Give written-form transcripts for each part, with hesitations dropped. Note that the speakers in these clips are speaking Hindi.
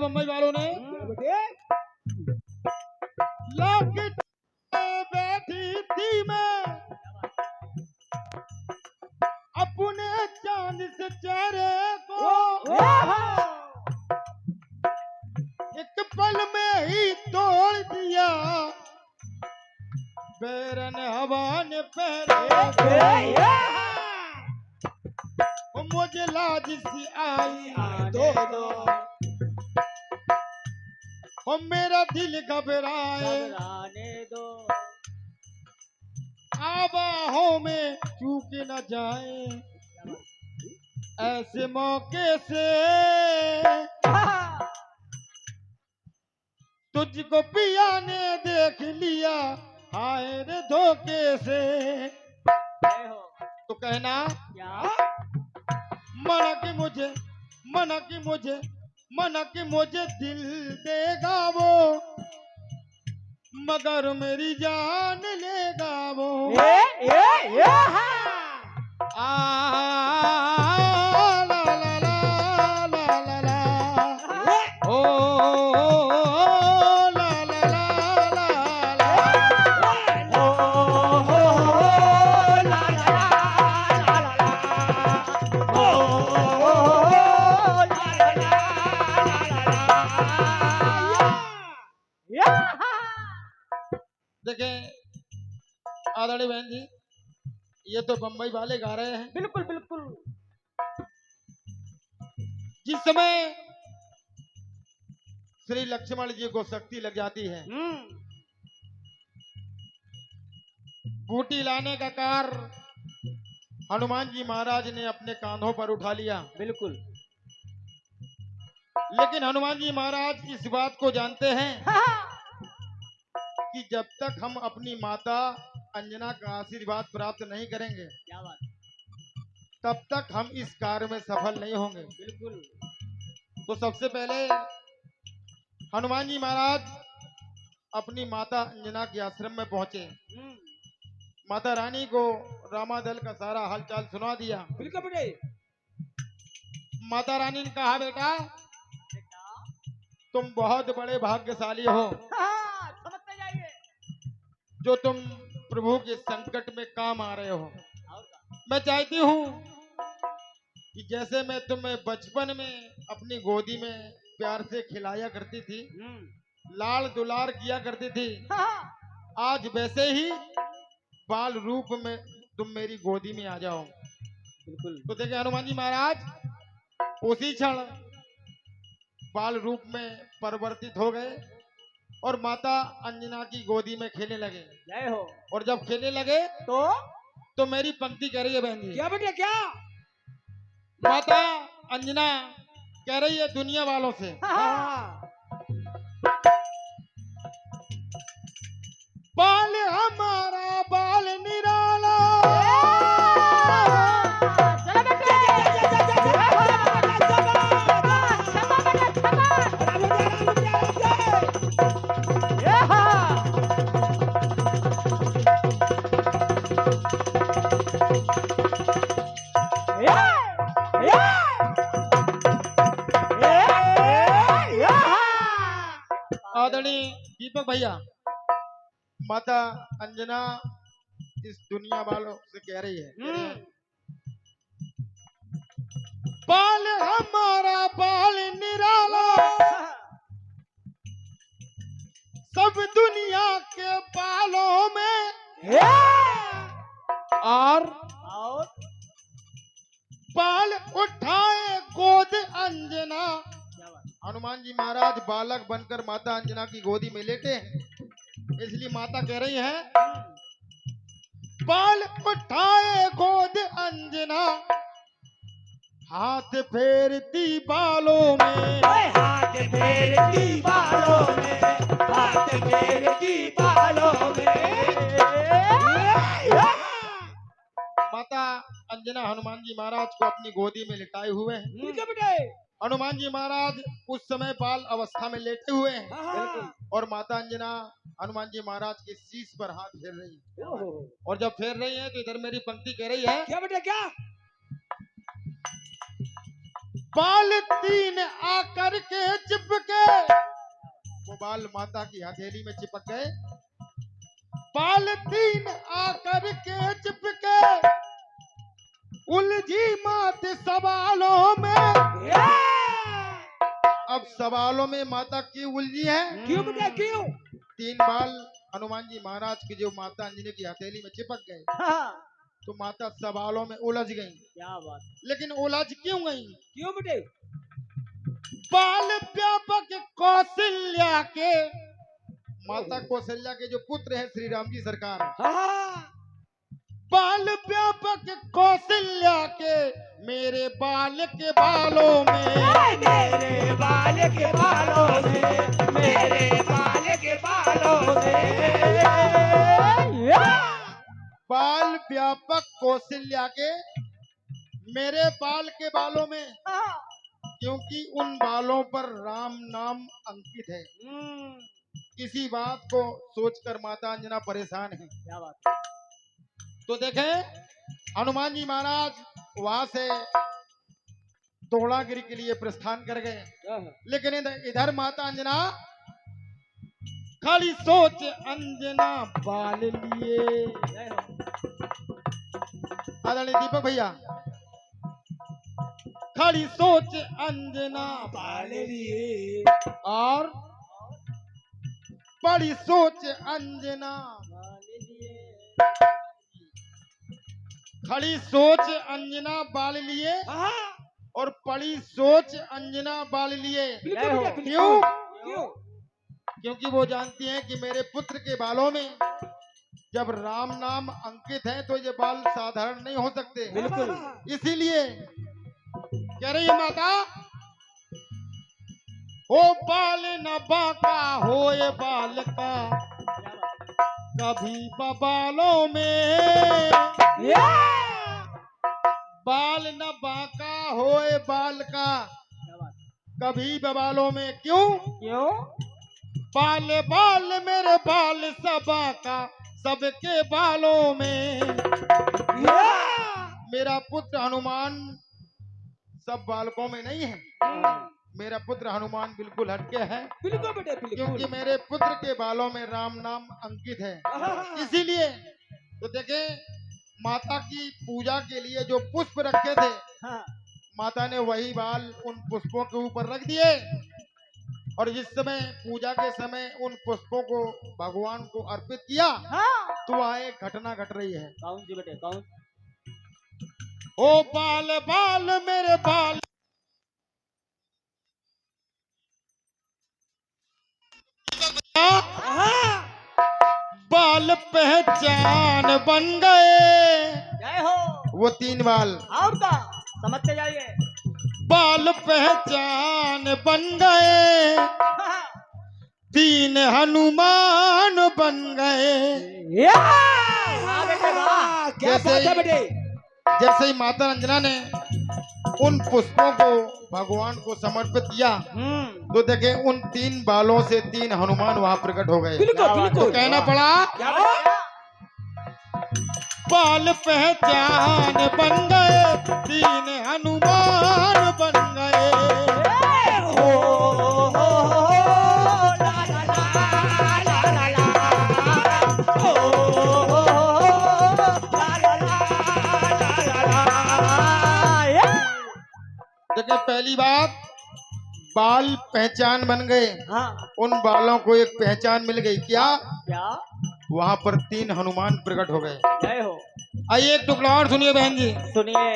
बम्बई वालों ने लॉकेट में बैठी थी मैं अपने चांद से चेहरे को एक पल में ही तोड़ दिया बैरन हवा ने पहरे को मुझे लाज सी आई दो ओ मेरा दिल घबराए घबराने दो आबाहों में चूक न जाए ऐसे मौके से तुझको पिया ने देख लिया हाय रे धोखे से तो कहना क्या मना कि मुझे मना कि मुझे मना कि मुझे दिल देगा वो मगर मेरी जान लेगा वो आ ला ला ला ला ला ला ओ ला ला ला ला ला देखें आदरणीय बहन जी ये तो बम्बई वाले गा रहे हैं बिल्कुल बिल्कुल जिस समय श्री लक्ष्मण जी को शक्ति लग जाती है बूटी लाने का कार्य हनुमान जी महाराज ने अपने कांधों पर उठा लिया बिल्कुल लेकिन हनुमान जी महाराज इस बात को जानते हैं कि जब तक हम अपनी माता अंजना का आशीर्वाद प्राप्त नहीं करेंगे क्या बात तब तक हम इस कार्य में सफल नहीं होंगे बिल्कुल तो सबसे पहले हनुमान जी महाराज अपनी माता अंजना के आश्रम में पहुंचे माता रानी को रामादल का सारा हालचाल सुना दिया बिल्कुल बेटे माता रानी ने कहा बेटा तुम बहुत बड़े भाग्यशाली हो समझते जाइए जो तुम प्रभु के संकट में काम आ रहे हो और क्या? मैं चाहती हूँ कि जैसे मैं तुम्हें बचपन में अपनी गोदी में प्यार से खिलाया करती थी लाल दुलार किया करती थी आज वैसे ही बाल रूप में तुम मेरी गोदी में आ जाओ बिल्कुल तो देखे हनुमान जी महाराज उसी क्षण बाल रूप में परिवर्तित हो गए और माता अंजना की गोदी में खेलने लगे जय हो और जब खेलने लगे तो मेरी पंक्ति कह रही है बहन जी क्या बेटे क्या माता अंजना कह रही है दुनिया वालों से बाल हमारा बाल निराला चलो बेटे आदरणीय दीपक भैया माता अंजना इस दुनिया वालों से कह रही है बाल हमारा बाल निराला सब दुनिया के बालों में और बाल उठाए गोद अंजना हनुमान जी महाराज बालक बनकर माता अंजना की गोदी में लेटे हैं इसलिए माता कह रही है बाल उठाए गोद अंजना हाथ फेरती बालों में हाथ फेरती बालों में हाथ फेरती बालों में माता अंजना हनुमान जी महाराज को अपनी गोदी में लिटाए हुए हैं ठीक है बेटे हनुमान जी महाराज उस समय बाल अवस्था में लेटे हुए हैं और माता अंजना हनुमान जी महाराज के शीश पर हाथ फेर रही है और जब फेर रही है तो इधर मेरी पंक्ति कह रही है क्या बेटे क्या बाल तीन आकर के चिपके, वो बाल माता की हथेली में चिपक गए। बाल तीन आकर के चिपके, उलझी मात सवालों में। अब सवालों में माता क्यों उलझी है? क्यों बेटे क्यों? तीन बाल हनुमान जी महाराज की जो माता अंजनी की हथेली में चिपक गए, हाँ, तो माता सवालों में उलझ गई। क्या बात, लेकिन उलझ क्यों गई? क्यों बेटे? बाल व्यापक कौशल्या के, माता कौशल्या के जो पुत्र है श्री राम जी सरकार, हाँ, बाल व्यापक कौशल्या के मेरे बाल के बालों में, मेरे बाल के बालों में, मेरे बाल के बालों में। बाल व्यापक कौशल्या के मेरे बाल के बालों में, क्योंकि उन बालों पर राम नाम अंकित है। इसी बात को सोचकर माता अंजना परेशान है। क्या बात, तो देखें हनुमान जी महाराज वहां से धौलागिरी के लिए प्रस्थान कर गए। लेकिन इधर माता अंजना खाली सोच अंजना बाल लिए। आदरणीय दीपक भैया, खाली सोच अंजना बाल लिए, और बड़ी सोच अंजना, खड़ी सोच अंजना बाल लिए और बड़ी सोच अंजना बाल लिए। क्यों? क्यों? क्योंकि वो जानती हैं कि मेरे पुत्र के बालों में जब राम नाम अंकित है तो ये बाल साधारण नहीं हो सकते। बिल्कुल। इसीलिए कह रही है माता, हो बाल न बाका होए बाल का, कभी बबालों में। बाल न बाका होए बाल का, कभी बबालों में। क्यों? क्यों? बाल बाल मेरे बाल सबा का, सबके बालों में। मेरा पुत्र हनुमान सब बालकों में नहीं है। मेरा पुत्र हनुमान बिल्कुल हटके है। बिल्कुल बेटे, बिल्कुल। क्योंकि मेरे पुत्र के बालों में राम नाम अंकित है। इसीलिए तो देखे माता की पूजा के लिए जो पुष्प रखे थे, हाँ, माता ने वही बाल उन पुष्पों के ऊपर रख दिए। और जिस समय पूजा के समय उन पुष्पों को भगवान को अर्पित किया, हाँ। तो वहाँ एक घटना घट रही है। कौन सी बेटे, कौन? ओ बाल बाल मेरे बाल, बाल पहचान बन गए। जय हो। वो तीन बाल और का समझते जाइए। बाल पहचान बन गए, तीन हनुमान बन गए। हाँ बेटे, वाह, क्या जैसे बात है बेटे। जैसे ही माता अंजना ने उन पुष्पों को भगवान को समर्पित किया, तो देखे उन तीन बालों से तीन हनुमान वहां प्रकट हो गए। बिल्कुल, बिल्कुल। तो कहना पड़ा, क्या बात? बाल पहचान बन गए, तीन हनुमान बन गए। देखिए पहली बात, बाल पहचान बन गए। हाँ, उन बालों को एक पहचान मिल गई। क्या? क्या? वहां पर तीन हनुमान प्रकट हो गए। जय हो। आइए एक टुकड़ा और सुनिए बहन जी। सुनिए,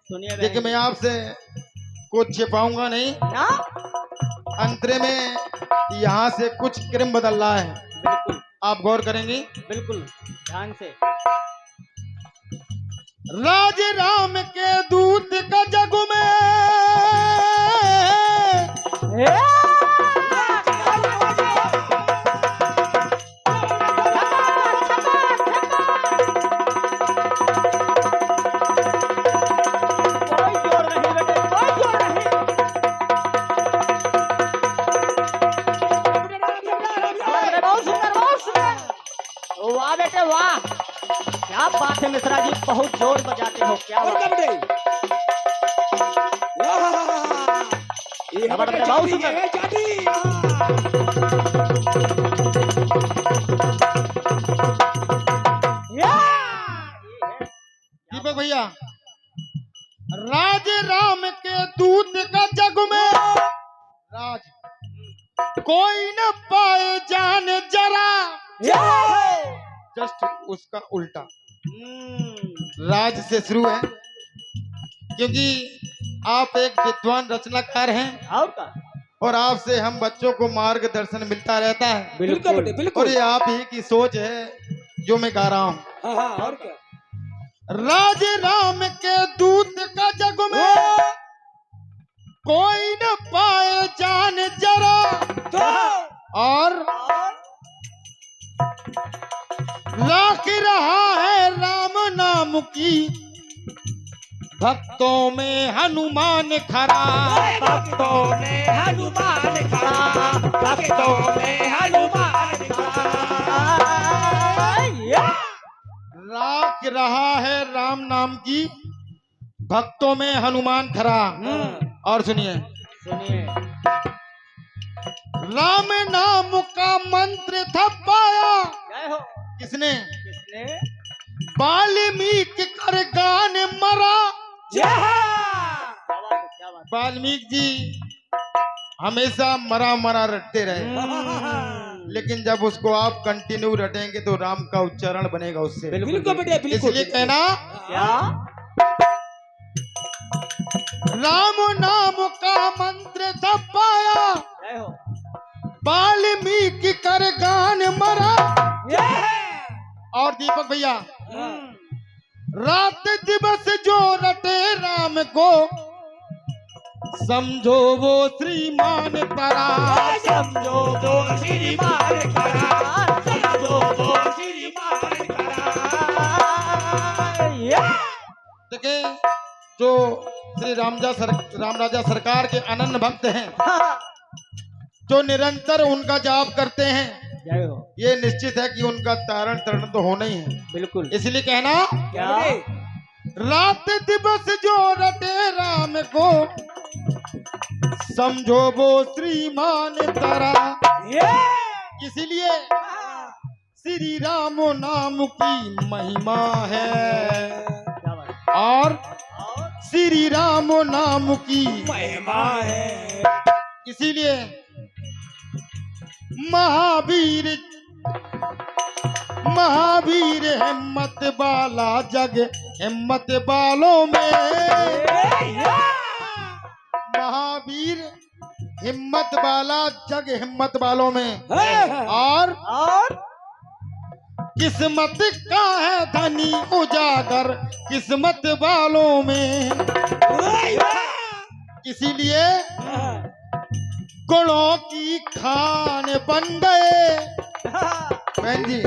सुनिए देखिए मैं आपसे कुछ छिपाऊंगा नहीं। ना? अंतरे में यहाँ से कुछ क्रम बदल रहा है, बिल्कुल, आप गौर करेंगी। बिल्कुल, ध्यान से। राज राम के दूत का जग में, वाह बेटे वाह, क्या बात है मिश्रा जी, बहुत जोर बजाते हो। क्या बात है? ये बहुत सुंदर। ये जाती दीपक भैया, राज राम के दूत का जग में राज कोई न पाए जान जरा। जस्ट उसका उल्टा राज से शुरू है, क्योंकि आप एक विद्वान रचनाकार हैं और का और आपसे हम बच्चों को मार्गदर्शन मिलता रहता है। बिल्कुल बेटे और बिल्कुल। ये आप ही की सोच है जो मैं गा रहा हूँ। हाँ हाँ और क्या। राज राम के दूत का जग में कोई न पाए जान जरा। और राख रहा है राम नाम की भक्तों में हनुमान खड़ा। भक्तों में हनुमान खड़ा, भक्तों में हनुमान खड़ा। राख रहा है राम नाम की भक्तों में हनुमान खड़ा। और सुनिए, सुनिए। राम नाम का मंत्र था पाया जय हो। किसने? किसने? वाल्मीकि कर गान मरा। क्या बात है, क्या बात वाल्मीकि जी हमेशा मरा मरा रटते रहे, लेकिन जब उसको आप कंटिन्यू रटेंगे तो राम का उच्चारण बनेगा उससे। बिल्कुल बेटे बिल्कुल। इसलिए कहना क्या? राम नाम का मंत्र था पाया जय हो। वाल्मीकि कर गान मरा। और दीपक भैया, रात दिवस जो रटे राम को समझो वो श्रीमान तरा। समझो दो श्रीमान खड़ा, समझो दो श्रीमान खड़ा। देखिए, जो श्री राम राजा सरकार के अनन्य भक्त हैं, जो निरंतर उनका जाप करते हैं, जय हो। ये निश्चित है कि उनका तारण तरण तो होना ही है। बिल्कुल। इसलिए कहना क्या? रात दिवस जो रटे राम को समझो वो श्रीमान तरा। इसीलिए श्री राम नाम की महिमा है क्या बात है? और और श्री राम नाम की महिमा है। इसीलिए महावीर महावीर हिम्मत वाला जग हिम्मत वालों में। महावीर हिम्मत वाला जग हिम्मत वालों में। और किस्मत का है धनी उजागर किस्मत वालों में। इसीलिए गुणों की खान बन गए बहन जी,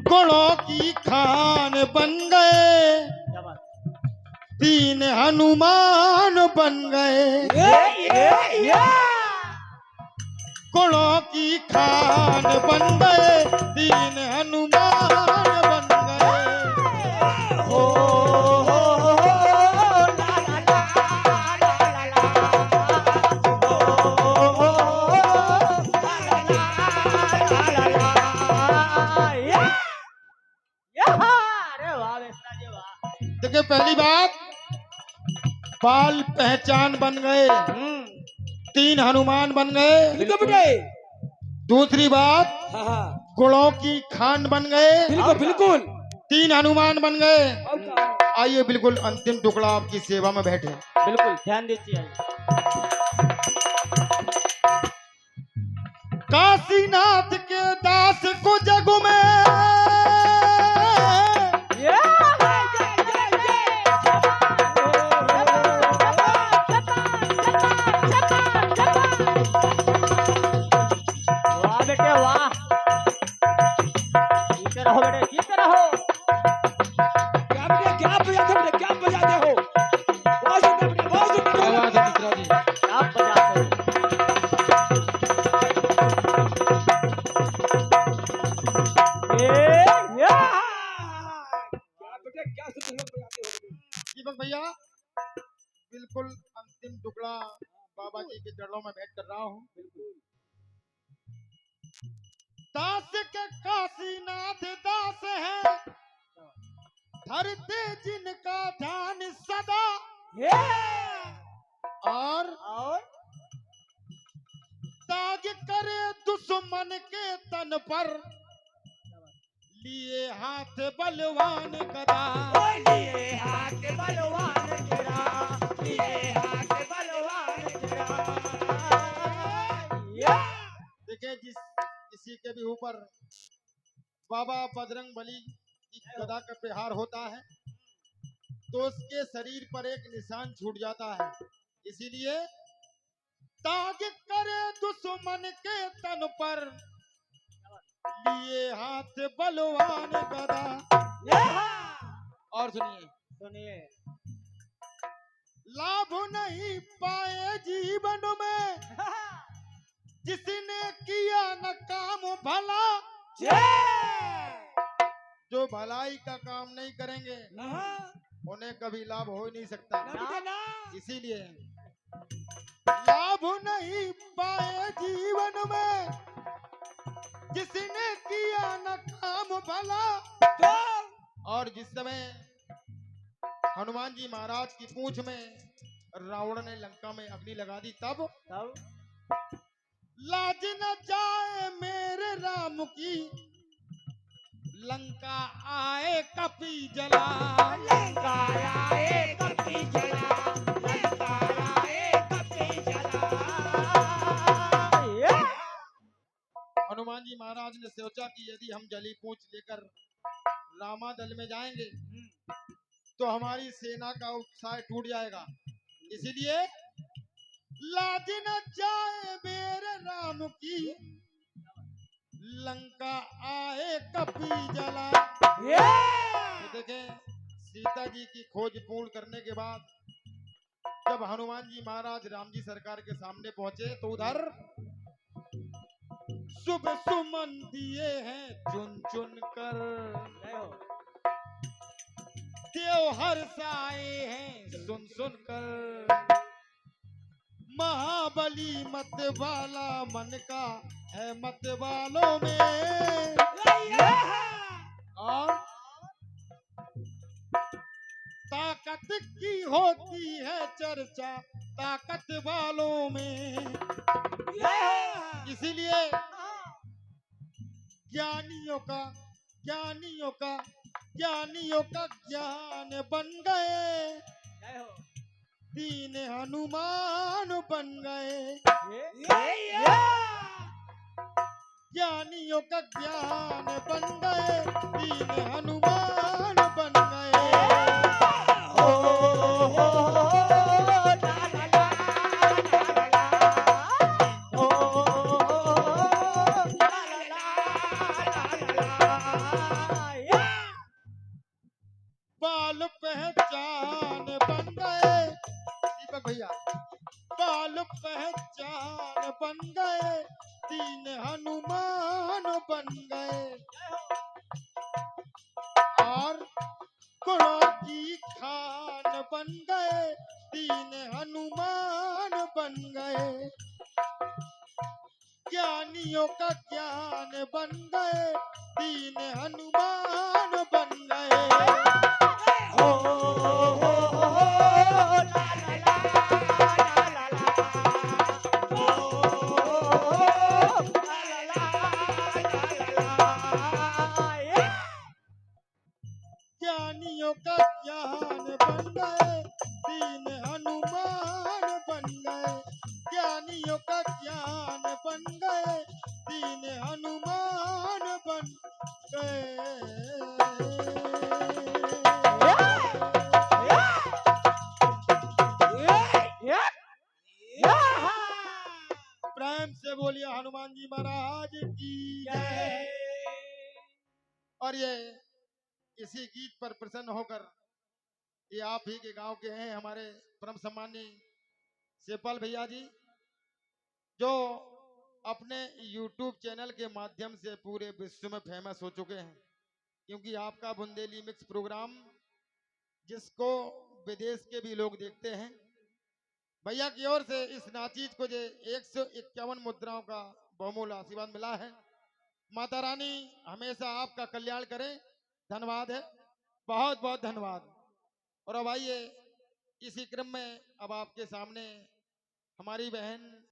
गुणों की खान बन गए, क्या बात? तीन हनुमान बन गए। गुणों की खान बन गए, तीन हनुमान बन गए। अरे वाह बेस्ता जी वाह। देखिए, पहली बात बाल पहचान बन गए, तीन हनुमान बन गए। बिल्कुल बेटे। दूसरी बात हाँ हाँ गुणों की खान बन गए, बिल्कुल बिल्कुल। तीन हनुमान बन गए। और क्या? आइए बिल्कुल अंतिम टुकड़ा आपकी सेवा में बैठे। बिल्कुल ध्यान दीजिए। काशीनाथ के दास को जग में वाह बेटे वाह। जीते रहो बेटे, जीते रहो। क्या बेटे क्या बजाते बेटे, क्या बजाते हो? बहुत सुंदर बेटे, बहुत सुंदर। आवाज है मिश्रा जी। क्या बजाते हो? क्या बेटे क्या सुंदर बजाते हो? दीपक भैया, बिल्कुल अंतिम टुकड़ा बाबा जी के चरणों में भेंट कर रहा हूँ। बिल्कुल। दास के काशीनाथ दास है, धरते जिनका ध्यान सदा, और ताज करे दुश्मन के तन पर, लिए हाथ बलवान गदा। लिए हाथ बलवान तेरा, लिए हाथ बलवान तेरा। देखिए, किसी के भी ऊपर बाबा बजरंग बली की गदा का प्रहार होता है तो उसके शरीर पर एक निशान छूट जाता है। इसीलिए ताज करे दुश्मन के तन पर, लिए हाथ बलवान गदा। और सुनिए, सुनिए। लाभ नहीं पाए जीवन में जिसने किया न काम भला। जो भलाई का काम नहीं करेंगे उन्हें कभी लाभ हो ही नहीं सकता। इसीलिए लाभ नहीं पाए जीवन में जिसने किया न काम भला। और जिस समय हनुमान जी महाराज की पूंछ में रावण ने लंका में अग्नि लगा दी, तब लाज न जाए मेरे राम की, लंका आए कपी जला। लंका आए कपी जला, लंका आए कपी जला। हनुमान जी महाराज ने सोचा कि यदि हम जली पूंछ लेकर रामादल में जाएंगे तो हमारी सेना का उत्साह टूट जाएगा। इसीलिए लाज न जाए मेरे राम की, लंका आए कपी जला। तो देखें, सीता जी की खोज पूर्ण करने के बाद जब हनुमान जी महाराज राम जी सरकार के सामने पहुंचे तो उधर शुभ सुमन दिए हैं चुन चुन कर, देव हर्षाए हैं सुन सुन कर। महाबली मत वाला मन का है मत वालों में, और ताकत की होती है चर्चा ताकत वालों में। इसीलिए ज्ञानियों का ज्ञान बन गए, दीन हनुमान बन गए। ज्ञानियों का ज्ञान बन गए, दीन हनुमान बन गए। बाल पहचान बन गए, दीपक भैया, बाल पहचान बन गए, दीन हनुमान बन गए। और गुणों की खान बन गए, दीन हनुमान बन गए। ज्ञानियों का ज्ञान बन गए, दीन हनुमान बन गए। ज्ञानियों का ज्ञान बन गए, दीन हनुमान बन गए। ज्ञानियों का ज्ञान बन गए, दीन हनुमान बन गए। प्रेम से बोलिए हनुमान जी महाराज की जय। और ये इसी गीत पर प्रसन्न होकर ये आप ही के गांव के हैं हमारे परम सम्मानीय सेपाल भैया जी, जो अपने YouTube चैनल के माध्यम से पूरे विश्व में फेमस हो चुके हैं। क्योंकि आपका बुंदेली मिक्स प्रोग्राम जिसको विदेश के भी लोग देखते हैं, भैया की ओर से इस नाचीज को जे 151 मुद्राओं का बहुमूल्य आशीर्वाद मिला है। माता रानी हमेशा आपका कल्याण करे। धन्यवाद है, बहुत बहुत धन्यवाद। और अब आइए इसी क्रम में अब आपके सामने हमारी बहन